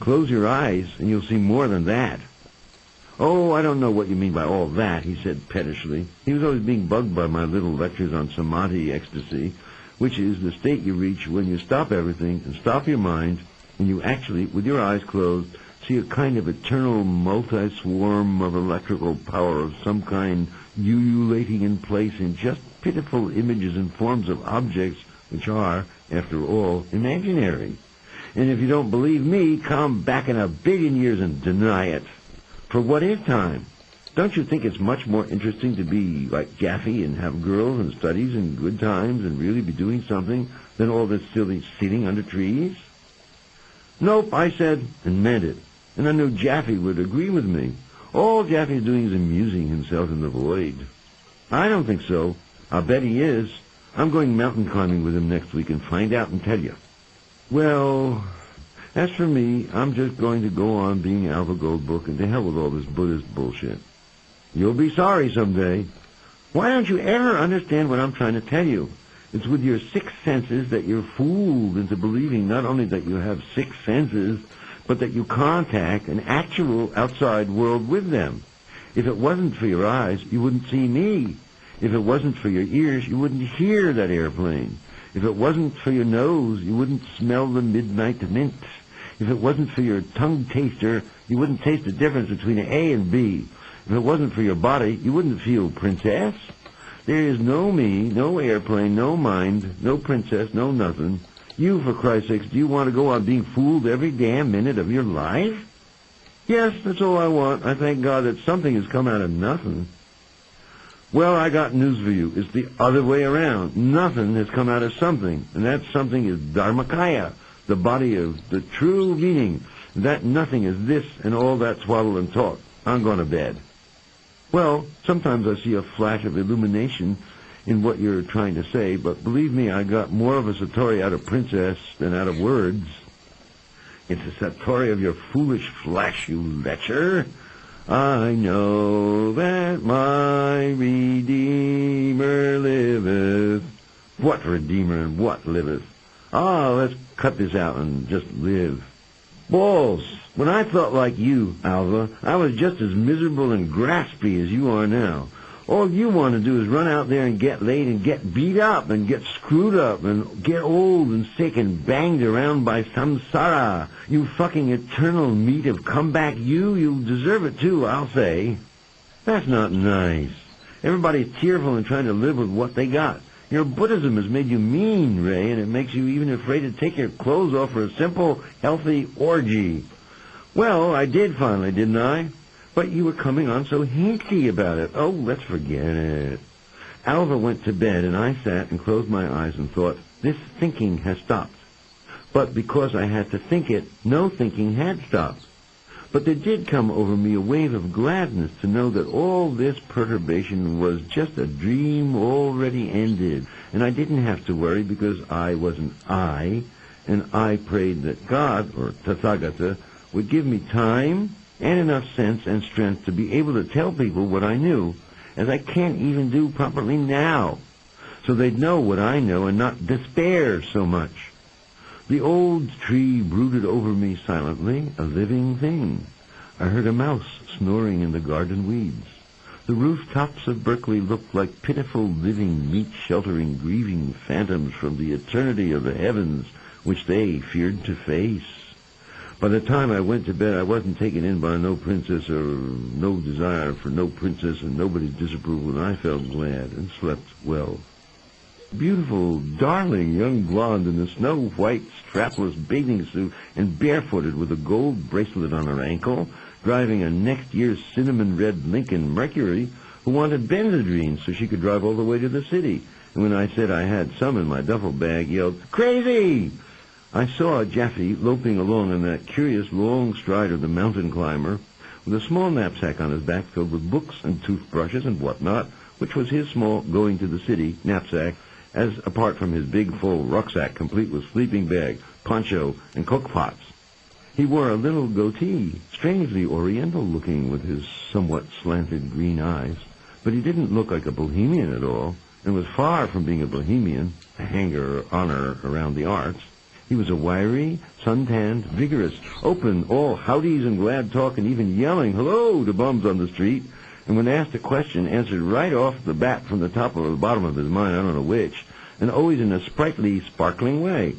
Close your eyes, and you'll see more than that." "Oh, I don't know what you mean by all that," he said pettishly. He was always being bugged by my little lectures on samadhi ecstasy, which is the state you reach when you stop everything and stop your mind, and you actually, with your eyes closed, see a kind of eternal multi-swarm of electrical power of some kind ululating in place in just pitiful images and forms of objects which are, after all, imaginary. And if you don't believe me, come back in 1,000,000,000 years and deny it. For what is time? Don't you think it's much more interesting to be like Jaffe and have girls and studies and good times and really be doing something than all this silly sitting under trees? "Nope," I said, and meant it. And I knew Jaffe would agree with me. All Jaffe's doing is amusing himself in the void. I don't think so. I'll bet he is. I'm going mountain climbing with him next week and find out and tell you. Well, as for me, I'm just going to go on being Alpha Goldbook and to hell with all this Buddhist bullshit. You'll be sorry someday. Why don't you ever understand what I'm trying to tell you? It's with your 6 senses that you're fooled into believing not only that you have 6 senses, but that you contact an actual outside world with them. If it wasn't for your eyes, you wouldn't see me. If it wasn't for your ears, you wouldn't hear that airplane. If it wasn't for your nose, you wouldn't smell the midnight mint. If it wasn't for your tongue taster, you wouldn't taste the difference between an A and B. If it wasn't for your body, you wouldn't feel princess. There is no me, no airplane, no mind, no princess, no nothing. You, for Christ's sakes, do you want to go on being fooled every damn minute of your life? Yes, that's all I want. I thank God that something has come out of nothing. Well, I got news for you. It's the other way around. Nothing has come out of something, and that something is Dharmakaya, the body of the true meaning. That nothing is this and all that twaddle and talk. I'm going to bed. Well, sometimes I see a flash of illumination in what you're trying to say, but believe me, I got more of a satori out of princess than out of words. It's a satori of your foolish flash, you lecher. I know that my Redeemer liveth. What Redeemer and what liveth? Let's cut this out and just live. Balls, when I thought like you, Alva, I was just as miserable and graspy as you are now. All you want to do is run out there and get laid and get beat up and get screwed up and get old and sick and banged around by samsara. You fucking eternal meat of comeback you deserve it too, I'll say. That's not nice. Everybody's tearful and trying to live with what they got. Your Buddhism has made you mean, Ray, and it makes you even afraid to take your clothes off for a simple, healthy orgy. Well, I did finally, didn't I? But you were coming on so hinky about it. Oh, let's forget it. Alva went to bed, and I sat and closed my eyes and thought, this thinking has stopped. But because I had to think it, no thinking had stopped. But there did come over me a wave of gladness to know that all this perturbation was just a dream already ended, and I didn't have to worry because I wasn't I, and I prayed that God, or Tathagata, would give me time and enough sense and strength to be able to tell people what I knew, as I can't even do properly now, so they'd know what I know and not despair so much. The old tree brooded over me silently, a living thing. I heard a mouse snoring in the garden weeds. The rooftops of Berkeley looked like pitiful living meat-sheltering grieving phantoms from the eternity of the heavens, which they feared to face. By the time I went to bed, I wasn't taken in by no princess or no desire for no princess and nobody's disapproval, and I felt glad and slept well. Beautiful, darling young blonde in a snow-white, strapless bathing suit and barefooted with a gold bracelet on her ankle, driving a next year's cinnamon-red Lincoln Mercury, who wanted Benzedrine so she could drive all the way to the city. And when I said I had some in my duffel bag, yelled, "Crazy!" I saw Jaffe loping along in that curious long stride of the mountain climber, with a small knapsack on his back filled with books and toothbrushes and whatnot, which was his small going-to-the-city knapsack, as apart from his big full rucksack complete with sleeping bag, poncho, and cook pots. He wore a little goatee, strangely oriental looking with his somewhat slanted green eyes, but he didn't look like a bohemian at all, and was far from being a bohemian, a hanger-oner around the arts. He was a wiry, sun-tanned, vigorous, open, all howdies and glad talk and even yelling hello to bums on the street, and when asked a question, answered right off the bat from the top or the bottom of his mind, I don't know which, and always in a sprightly, sparkling way.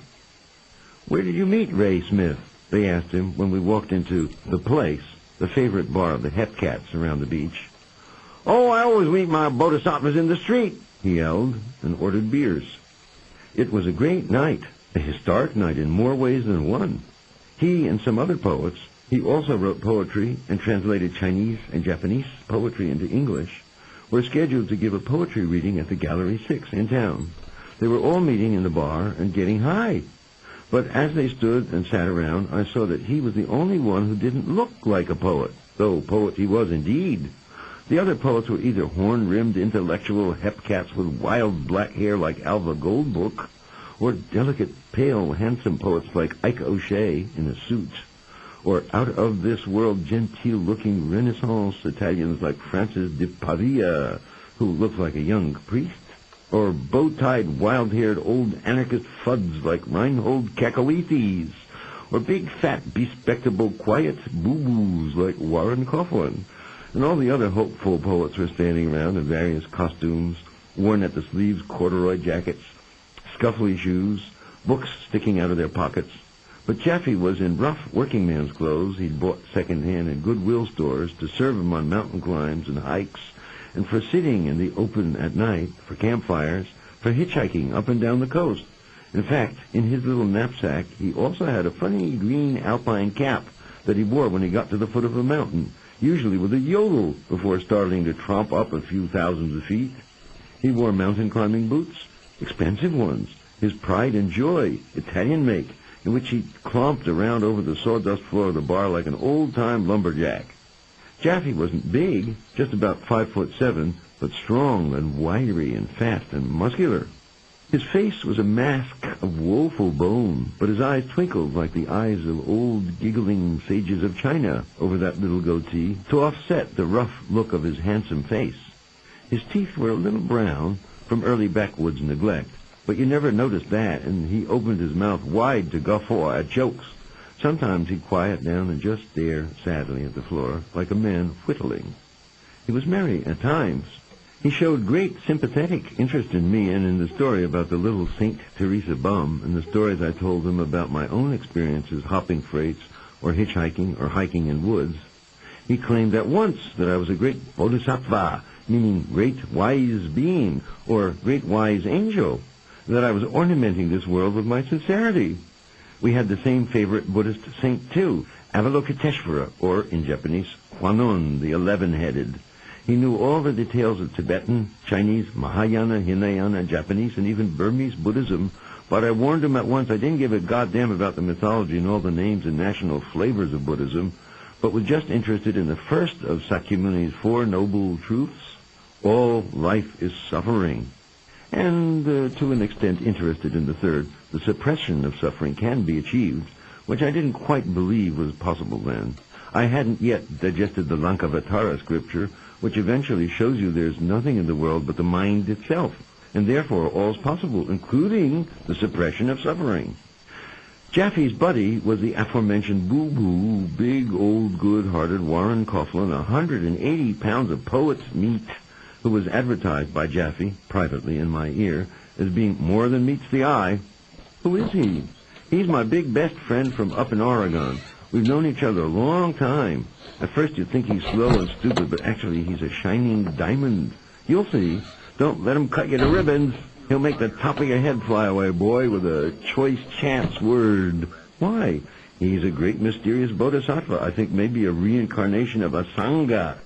"Where did you meet Ray Smith?" they asked him when we walked into The Place, the favorite bar of the Hepcats around the beach. "Oh, I always meet my bodhisattvas in the street," he yelled, and ordered beers. It was a great night, a historic night in more ways than one. He and some other poets, he also wrote poetry and translated Chinese and Japanese poetry into English, were scheduled to give a poetry reading at the Gallery 6 in town. They were all meeting in the bar and getting high. But as they stood and sat around, I saw that he was the only one who didn't look like a poet, though poet he was indeed. The other poets were either horn-rimmed intellectual hepcats with wild black hair like Alva Goldbook, or delicate, pale, handsome poets like Ike O'Shea in a suit, or out-of-this-world, genteel-looking Renaissance Italians like Francis de Pavia, who looked like a young priest, or bow-tied, wild-haired old anarchist fuds like Reinhold Cacoethes, or big, fat, bespectacled, quiet boo-boos like Warren Coughlin. And all the other hopeful poets were standing around in various costumes, worn at the sleeves corduroy jackets, scuffly shoes, books sticking out of their pockets. But Jaffe was in rough working man's clothes he'd bought second-hand in Goodwill stores to serve him on mountain climbs and hikes, and for sitting in the open at night, for campfires, for hitchhiking up and down the coast. In fact, in his little knapsack, he also had a funny green alpine cap that he wore when he got to the foot of a mountain, usually with a yodel before starting to tromp up a few thousands of feet. He wore mountain climbing boots, expensive ones, his pride and joy, Italian make, in which he clomped around over the sawdust floor of the bar like an old-time lumberjack. Jaffe wasn't big, just about 5'7", but strong and wiry and fast and muscular. His face was a mask of woeful bone, but his eyes twinkled like the eyes of old giggling sages of China over that little goatee to offset the rough look of his handsome face. His teeth were a little brown from early backwoods neglect, but you never noticed that, and he opened his mouth wide to guffaw at jokes. Sometimes he'd quiet down and just stare sadly at the floor, like a man whittling. He was merry at times. He showed great sympathetic interest in me and in the story about the little St. Teresa bum and the stories I told him about my own experiences hopping freights or hitchhiking or hiking in woods. He claimed at once that I was a great bodhisattva, meaning great wise being or great wise angel, that I was ornamenting this world with my sincerity. We had the same favorite Buddhist saint, too, Avalokiteshvara, or, in Japanese, Kwannon, the 11-headed. He knew all the details of Tibetan, Chinese, Mahayana, Hinayana, Japanese, and even Burmese Buddhism, but I warned him at once I didn't give a goddamn about the mythology and all the names and national flavors of Buddhism, but was just interested in the first of Sakyamuni's 4 noble truths: all life is suffering. And, to an extent, interested in the third, the suppression of suffering can be achieved, which I didn't quite believe was possible then. I hadn't yet digested the Lankavatara scripture, which eventually shows you there's nothing in the world but the mind itself, and therefore all's possible, including the suppression of suffering. Jaffe's buddy was the aforementioned boo-boo, big, old, good-hearted Warren Coughlin, 180 pounds of poet's meat, who was advertised by Jaffe, privately in my ear, as being more than meets the eye. Who is he? He's my big best friend from up in Oregon. We've known each other a long time. At first you'd think he's slow and stupid, but actually he's a shining diamond. You'll see. Don't let him cut you to ribbons. He'll make the top of your head fly away, boy, with a choice chance word. Why? He's a great mysterious bodhisattva. I think maybe a reincarnation of a sangha.